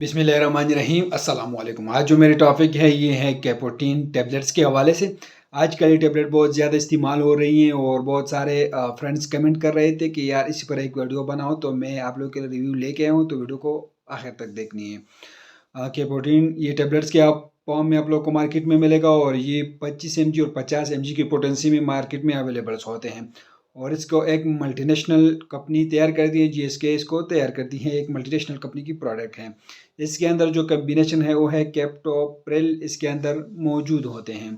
बिस्मिल्लाहिर्रहमानिर्रहीम अस्सलाम वालेकुम। आज जो मेरी टॉपिक है ये है कैपोटीन टैबलेट्स के हवाले से। आजकल ये टैबलेट बहुत ज़्यादा इस्तेमाल हो रही हैं और बहुत सारे फ्रेंड्स कमेंट कर रहे थे कि यार इस पर एक वीडियो बनाओ, तो मैं आप लोगों के लिए रिव्यू लेके आया हूँ, तो वीडियो को आखिर तक देखनी है। कैपोटीन ये टैबलेट्स के आप फॉर्म में आप लोग को मार्केट में मिलेगा और ये 25 mg और 50 mg की पोटेंसी में मार्केट में अवेलेबल्स होते हैं। और इसको एक मल्टीनेशनल कंपनी तैयार करती है, जीएसके इसको तैयार करती है, एक मल्टीनेशनल कंपनी की प्रोडक्ट है। इसके अंदर जो कम्बिनेशन है वो है कैप्टोप्रिल, इसके अंदर मौजूद होते हैं।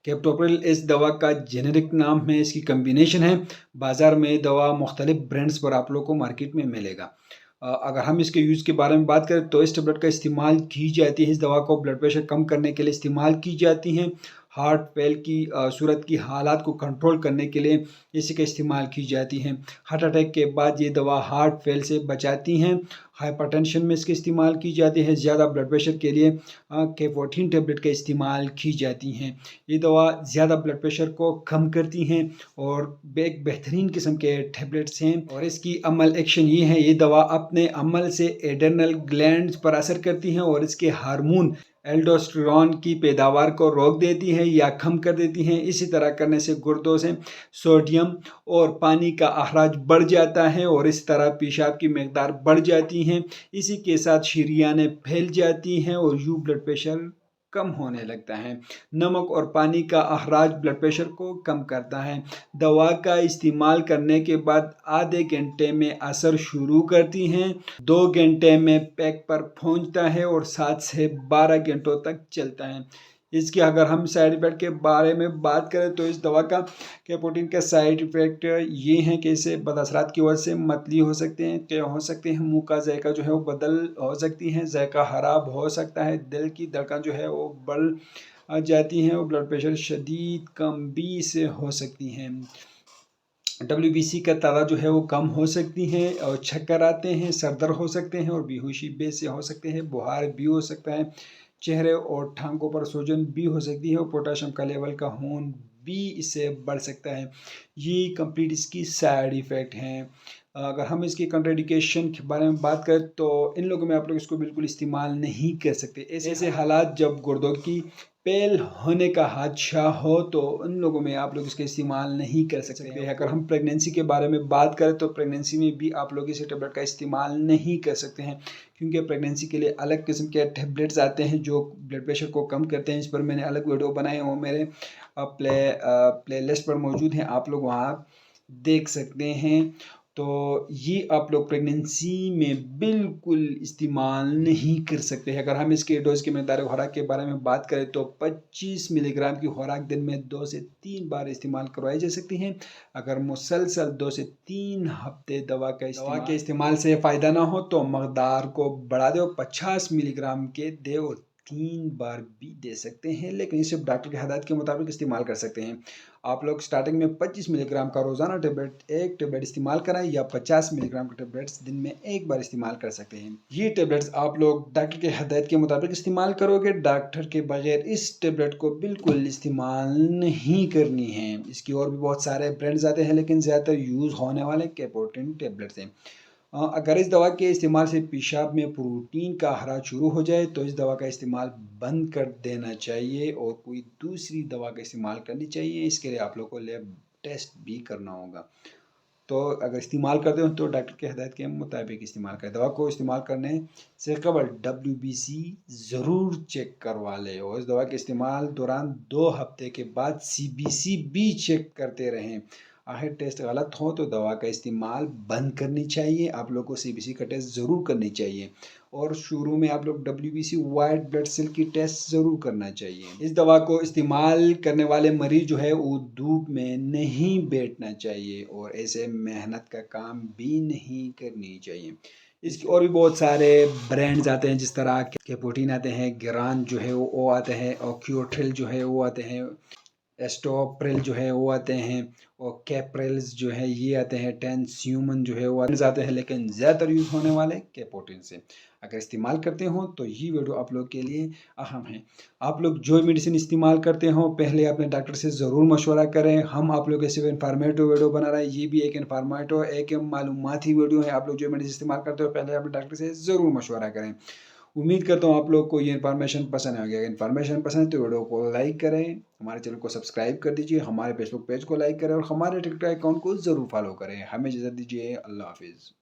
कैप्टोप्रिल इस दवा का जेनेरिक नाम है, इसकी कम्बिनेशन है। बाज़ार में दवा मुख्तलिफ ब्रांड्स पर आप लोग को मार्केट में मिलेगा। अगर हम इसके यूज़ के बारे में बात करें तो इस टेबलेट का इस्तेमाल की जाती है, इस दवा को ब्लड प्रेशर कम करने के लिए इस्तेमाल की जाती हैं। हार्ट फेल की सूरत की हालात को कंट्रोल करने के लिए इसी का इस्तेमाल की जाती हैं। हार्ट अटैक के बाद ये दवा हार्ट फेल से बचाती हैं। हाइपरटेंशन में इसका इस्तेमाल की जाती है। ज़्यादा ब्लड प्रेशर के लिए कैफोटीन टेबलेट का इस्तेमाल की जाती हैं। ये दवा ज़्यादा ब्लड प्रेशर को कम करती हैं और एक बेहतरीन किस्म के टैबलेट्स हैं। और इसकी अमल एक्शन ये है, ये दवा अपने अमल से एड्रेनल ग्लैंड्स पर असर करती हैं और इसके हार्मोन एल्डोस्टेरोन की पैदावार को रोक देती है या कम कर देती हैं। इसी तरह करने से गुर्दों से सोडियम और पानी का अखराज बढ़ जाता है और इस तरह पेशाब की मकदार बढ़ जाती है। इसी के साथ शरीयानें फैल जाती हैं और यूँ ब्लड प्रेशर कम होने लगता है। नमक और पानी का अखराज ब्लड प्रेशर को कम करता है। दवा का इस्तेमाल करने के बाद आधे घंटे में असर शुरू करती हैं, 2 घंटे में पैक पर पहुंचता है और 7 से 12 घंटों तक चलता है। इसके अगर हम साइड इफ़ेक्ट के बारे में बात करें तो इस दवा का कैपोटीन का साइड इफ़ेक्ट ये हैं कि इससे बदअसरात की वजह से मतली हो सकते हैं, क्या हो सकते हैं, मुंह का जायका जो है वो बदल हो सकती है, जायका खराब हो सकता है, दिल की धड़कन जो है वो बढ़ जाती हैं और ब्लड प्रेशर शदीद कम भी से हो सकती हैं। WBC का तादाद जो है वो कम हो सकती हैं और चक्कर आते हैं, सर दर्द हो सकते हैं और बेहोशी से हो सकते हैं, बुखार भी हो सकता है, चेहरे और टांगों पर सूजन भी हो सकती है और पोटाशियम का लेवल का खून भी इससे बढ़ सकता है। ये कंप्लीट इसकी साइड इफ़ेक्ट हैं। अगर हम इसकी कंट्राइंडिकेशन के बारे में बात करें तो इन लोगों में आप लोग इसको बिल्कुल इस्तेमाल नहीं कर सकते। ऐसे हालात जब गुर्दों की फेल होने का हादसा हो तो उन लोगों में आप लोग इसका इस्तेमाल नहीं कर सकते। अगर हम प्रेगनेंसी के बारे में बात करें तो प्रेगनेंसी में भी आप लोग इस टेबलेट का इस्तेमाल नहीं कर सकते हैं, क्योंकि प्रेगनेंसी के लिए अलग किस्म के टैबलेट्स आते हैं जो ब्लड प्रेशर को कम करते हैं। इस पर मैंने अलग वीडियो बनाए, वो मेरे प्ले लिस्ट पर मौजूद हैं, आप लोग वहाँ देख सकते हैं। तो ये आप लोग प्रेगनेंसी में बिल्कुल इस्तेमाल नहीं कर सकते हैं। अगर हम इसके डोज की मकदार खुराक के बारे में बात करें तो 25 मिलीग्राम की खुराक दिन में 2 से 3 बार इस्तेमाल करवाई जा सकती हैं। अगर मुसलसल 2 से 3 हफ्ते दवा के इस्तेमाल से फ़ायदा ना हो तो मकदार को बढ़ा दे और 50 मिलीग्राम के दे और 3 बार भी दे सकते हैं, लेकिन इसे डॉक्टर की हदायत के मुताबिक इस्तेमाल कर सकते हैं। आप लोग स्टार्टिंग में 25 मिलीग्राम का रोज़ाना एक टेबलेट इस्तेमाल कराएं या 50 मिलीग्राम के टेबलेट्स दिन में एक बार इस्तेमाल कर सकते हैं। ये टेबलेट्स आप लोग डॉक्टर के हदायत के मुताबिक इस्तेमाल करोगे। डॉक्टर के बगैर इस टेबलेट को बिल्कुल इस्तेमाल नहीं करनी है। इसकी और भी बहुत सारे ब्रांड्स आते हैं, लेकिन ज़्यादातर यूज़ होने वाले कैपोटीन टेबलेट्स हैं। अगर इस दवा के इस्तेमाल से पेशाब में प्रोटीन का अखराज शुरू हो जाए तो इस दवा का इस्तेमाल बंद कर देना चाहिए और कोई दूसरी दवा का इस्तेमाल करनी चाहिए। इसके लिए आप लोग को लैब टेस्ट भी करना होगा। तो अगर इस्तेमाल करते हो तो डॉक्टर की हदायत के मुताबिक इस्तेमाल करें। दवा को इस्तेमाल करने से कबल WBC ज़रूर चेक करवा ले और इस दवा के इस्तेमाल दौरान 2 हफ्ते के बाद CBC भी चेक करते रहें। आखिर टेस्ट गलत हो तो दवा का इस्तेमाल बंद करनी चाहिए। आप लोग को CBC का टेस्ट ज़रूर करनी चाहिए और शुरू में आप लोग WBC वाइट ब्लड सेल की टेस्ट ज़रूर करना चाहिए। इस दवा को इस्तेमाल करने वाले मरीज जो है वो धूप में नहीं बैठना चाहिए और ऐसे मेहनत का काम भी नहीं करनी चाहिए। इसके और भी बहुत सारे ब्रांड्स आते हैं, जिस तरह के प्रोटीन आते हैं, गिरान जो है वो आते हैं और क्योट्रिल जो है वो आते हैं, एस्टोप्रिल जो है वो आते हैं और कैप्रिल्स जो है ये आते हैं, टेंस्यूमन जो है वो आते हैं, लेकिन ज़्यादातर यूज़ होने वाले कैपोटीन से। اگر استعمال کرتے ہوں تو یہ ویڈیو آپ لوگ کے لیے اہم ہے۔ آپ لوگ جو میڈیسن استعمال کرتے ہوں پہلے اپنے ڈاکٹر سے ضرور مشورہ کریں۔ ہم آپ لوگ ایسے انفارمیٹو ویڈیو بنا رہے ہیں، یہ بھی ایک انفارمیٹو ایک معلوماتی ویڈیو ہے۔ آپ لوگ جو میڈیسن استعمال کرتے ہو پہلے اپنے ڈاکٹر سے ضرور مشورہ کریں۔ امید کرتا ہوں آپ لوگ کو یہ انفارمیشن پسند آئے گی۔ اگر انفارمیشن پسند ہے تو ویڈیو کو لائک کریں، ہمارے چینل کو سبسکرائب کر دیجیے، ہمارے فیس بک پیج کو لائک کریں اور ہمارے ٹک ٹاک اکاؤنٹ کو ضرور فالو کریں۔ ہمیں اجازت دیجیے، اللہ حافظ۔